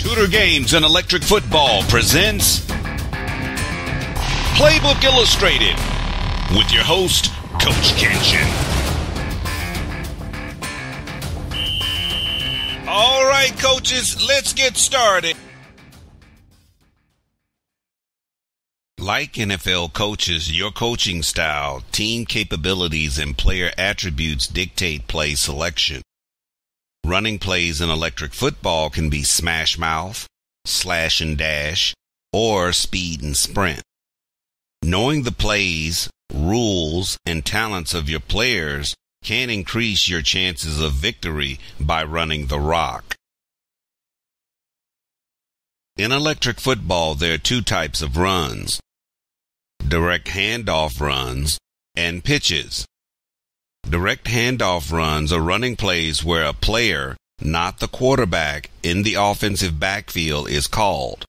Tudor Games and Electric Football presents Playbook Illustrated with your host, Coach Kenshin. All right, coaches, let's get started. Like NFL coaches, your coaching style, team capabilities, and player attributes dictate play selection. Running plays in electric football can be smash mouth, slash and dash, or speed and sprint. Knowing the plays, rules, and talents of your players can increase your chances of victory by running the rock. In electric football, there are two types of runs: direct handoff runs and pitches. Direct handoff runs are running plays where a player, not the quarterback, in the offensive backfield is called.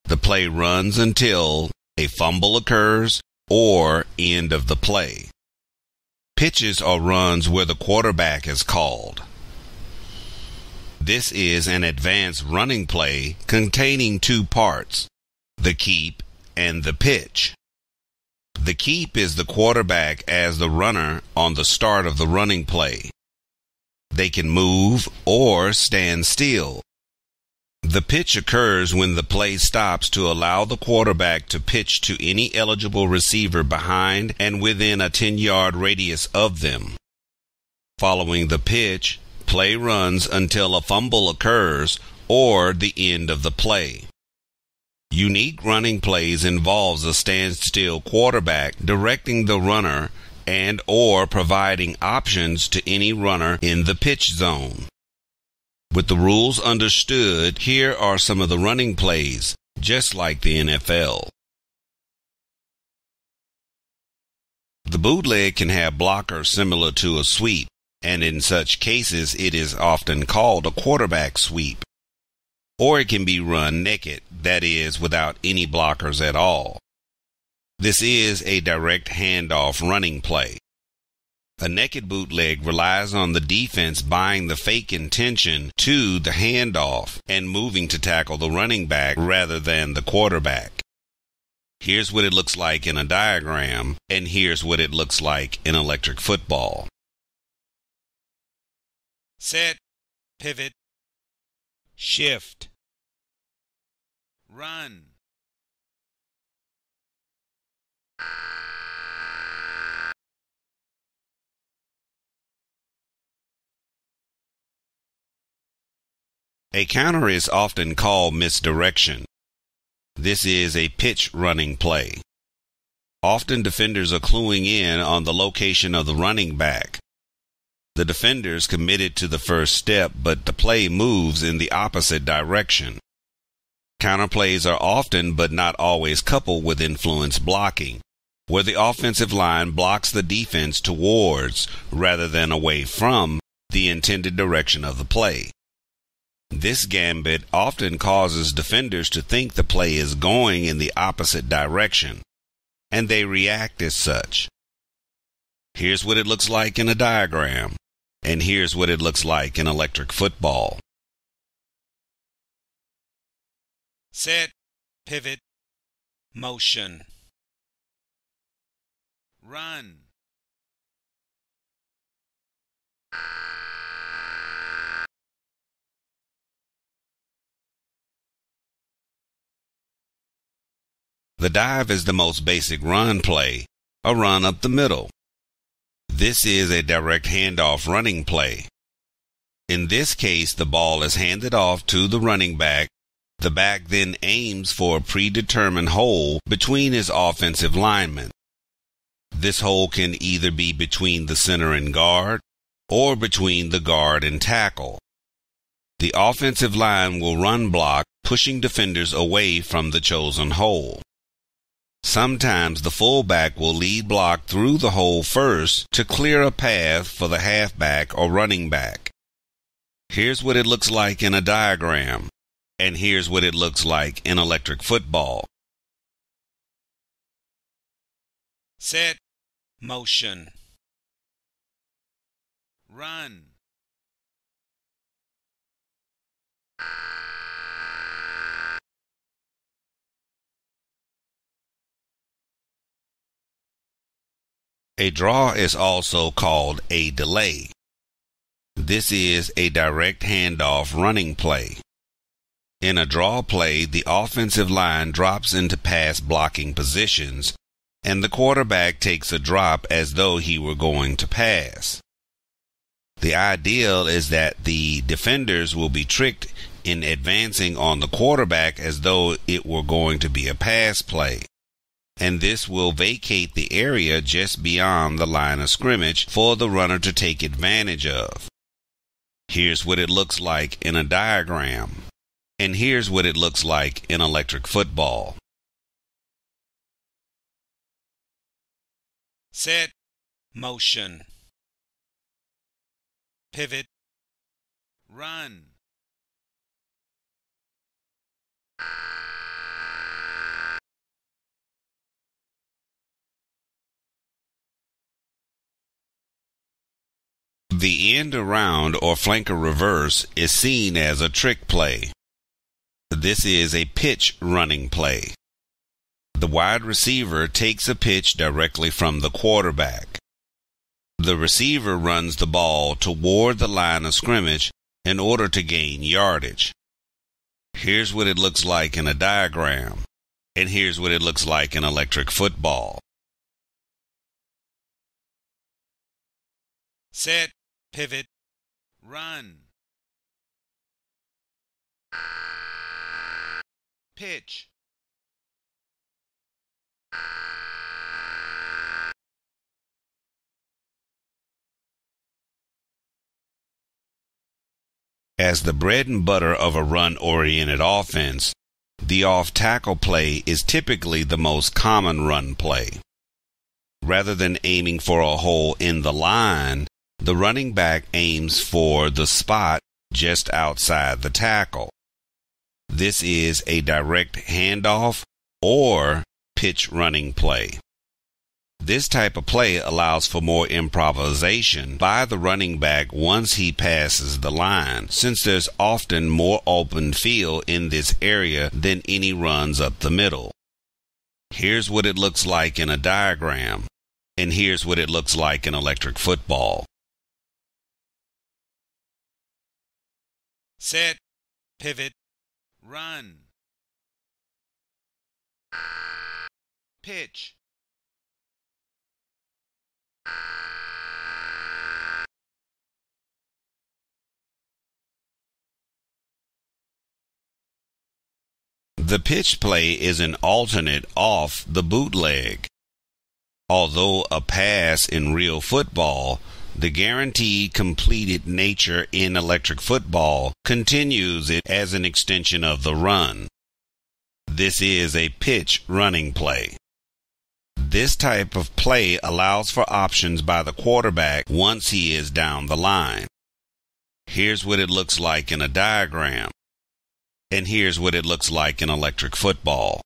The play runs until a fumble occurs or end of the play. Pitches are runs where the quarterback is called. This is an advanced running play containing two parts: the keep and the pitch. The keep is the quarterback as the runner on the start of the running play. They can move or stand still. The pitch occurs when the play stops to allow the quarterback to pitch to any eligible receiver behind and within a 10-yard radius of them. Following the pitch, play runs until a fumble occurs or the end of the play. Unique running plays involves a standstill quarterback directing the runner and or providing options to any runner in the pitch zone. With the rules understood, here are some of the running plays, just like the NFL. The bootleg can have blockers similar to a sweep, and in such cases it is often called a quarterback sweep. Or it can be run naked, that is, without any blockers at all. This is a direct handoff running play. A naked bootleg relies on the defense buying the fake intention to the handoff and moving to tackle the running back rather than the quarterback. Here's what it looks like in a diagram, and here's what it looks like in electric football. Set, pivot, shift, run. A counter is often called misdirection. This is a pitch running play. Often defenders are cluing in on the location of the running back. The defender's committed to the first step, but the play moves in the opposite direction. Counterplays are often but not always coupled with influence blocking, where the offensive line blocks the defense towards, rather than away from, the intended direction of the play. This gambit often causes defenders to think the play is going in the opposite direction, and they react as such. Here's what it looks like in a diagram, and here's what it looks like in electric football. Set, pivot, motion, run. The dive is the most basic run play, a run up the middle. This is a direct handoff running play. In this case, the ball is handed off to the running back. The back then aims for a predetermined hole between his offensive linemen. This hole can either be between the center and guard, or between the guard and tackle. The offensive line will run block, pushing defenders away from the chosen hole. Sometimes the fullback will lead block through the hole first to clear a path for the halfback or running back. Here's what it looks like in a diagram, and here's what it looks like in electric football. Set, motion, run. A draw is also called a delay. This is a direct handoff running play. In a draw play, the offensive line drops into pass blocking positions, and the quarterback takes a drop as though he were going to pass. The ideal is that the defenders will be tricked in advancing on the quarterback as though it were going to be a pass play, and this will vacate the area just beyond the line of scrimmage for the runner to take advantage of. Here's what it looks like in a diagram, and here's what it looks like in electric football. Set, motion, pivot, Run. The end around or flanker reverse is seen as a trick play. This is a pitch running play. The wide receiver takes a pitch directly from the quarterback. The receiver runs the ball toward the line of scrimmage in order to gain yardage. Here's what it looks like in a diagram, and here's what it looks like in electric football. set, pivot, Run. Pitch. As the bread and butter of a run-oriented offense, the off-tackle play is typically the most common run play. Rather than aiming for a hole in the line, the running back aims for the spot just outside the tackle. This is a direct handoff or pitch running play. This type of play allows for more improvisation by the running back once he passes the line, since there's often more open field in this area than any runs up the middle. Here's what it looks like in a diagram, and here's what it looks like in electric football. set, pivot, Run. Pitch. The pitch play is an alternate off the bootleg. Although a pass in real football, the guaranteed completed nature in electric football continues it as an extension of the run. This is a pitch running play. This type of play allows for options by the quarterback once he is down the line. Here's what it looks like in a diagram, and here's what it looks like in electric football.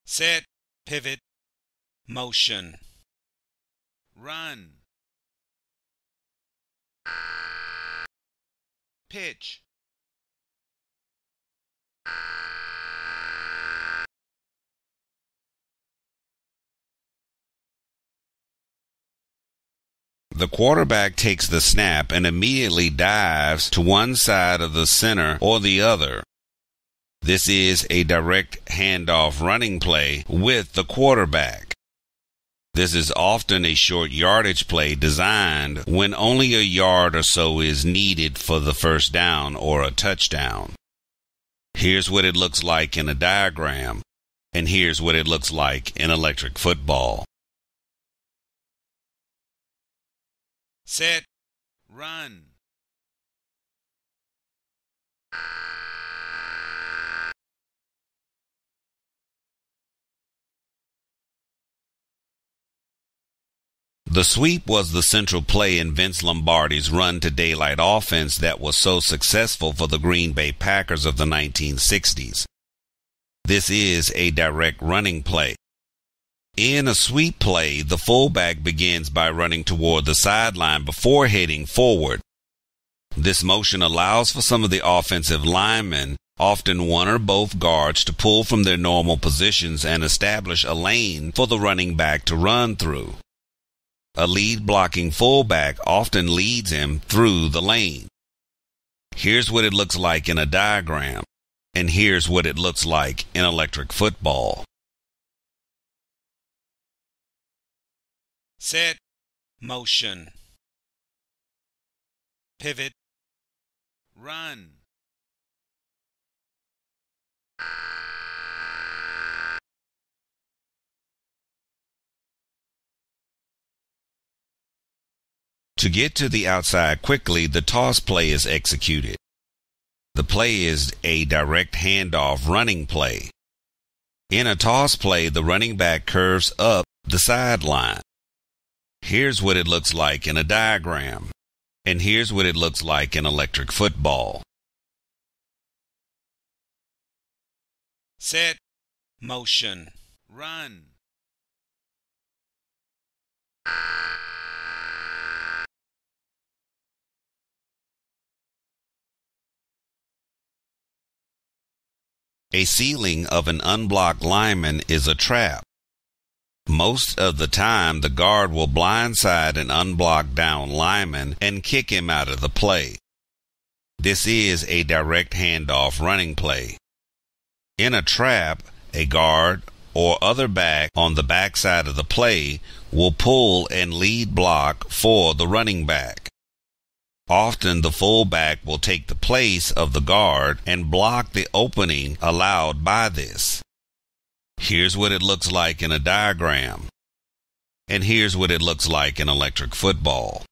set, pivot, motion, Run. Pitch. The quarterback takes the snap and immediately dives to one side of the center or the other. This is a direct handoff running play with the quarterback. This is often a short yardage play designed when only a yard or so is needed for the first down or a touchdown. Here's what it looks like in a diagram, and here's what it looks like in electric football. set, Run. The sweep was the central play in Vince Lombardi's run-to-daylight offense that was so successful for the Green Bay Packers of the 1960s. This is a direct running play. In a sweep play, the fullback begins by running toward the sideline before heading forward. This motion allows for some of the offensive linemen often one or both guards to pull from their normal positions and establish a lane for the running back to run through. A lead blocking fullback often leads him through the lane. Here's what it looks like in a diagram, and here's what it looks like in electric football. Set. Motion. Pivot. Run. To get to the outside quickly, the toss play is executed. The play is a direct handoff running play. In a toss play, the running back curves up the sideline. Here's what it looks like in a diagram, and here's what it looks like in electric football. Set. Motion. Run. A ceiling of an unblocked lineman is a trap. Most of the time, the guard will blindside an unblocked down lineman and kick him out of the play. This is a direct handoff running play. In a trap, a guard or other back on the backside of the play will pull and lead block for the running back. Often the fullback will take the place of the guard and block the opening allowed by this. Here's what it looks like in a diagram, and here's what it looks like in electric football.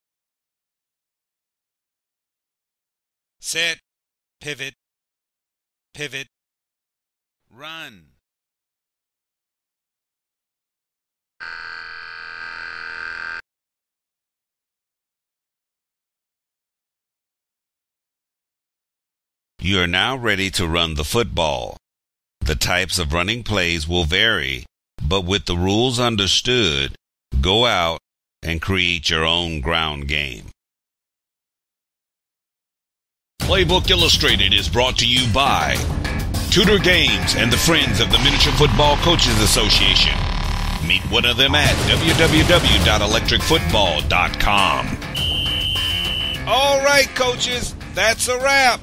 Set. Pivot. Pivot. Run. You are now ready to run the football. The types of running plays will vary, but with the rules understood, go out and create your own ground game. Playbook Illustrated is brought to you by Tudor Games and the Friends of the Miniature Football Coaches Association. Meet one of them at www.electricfootball.com. All right, coaches, that's a wrap.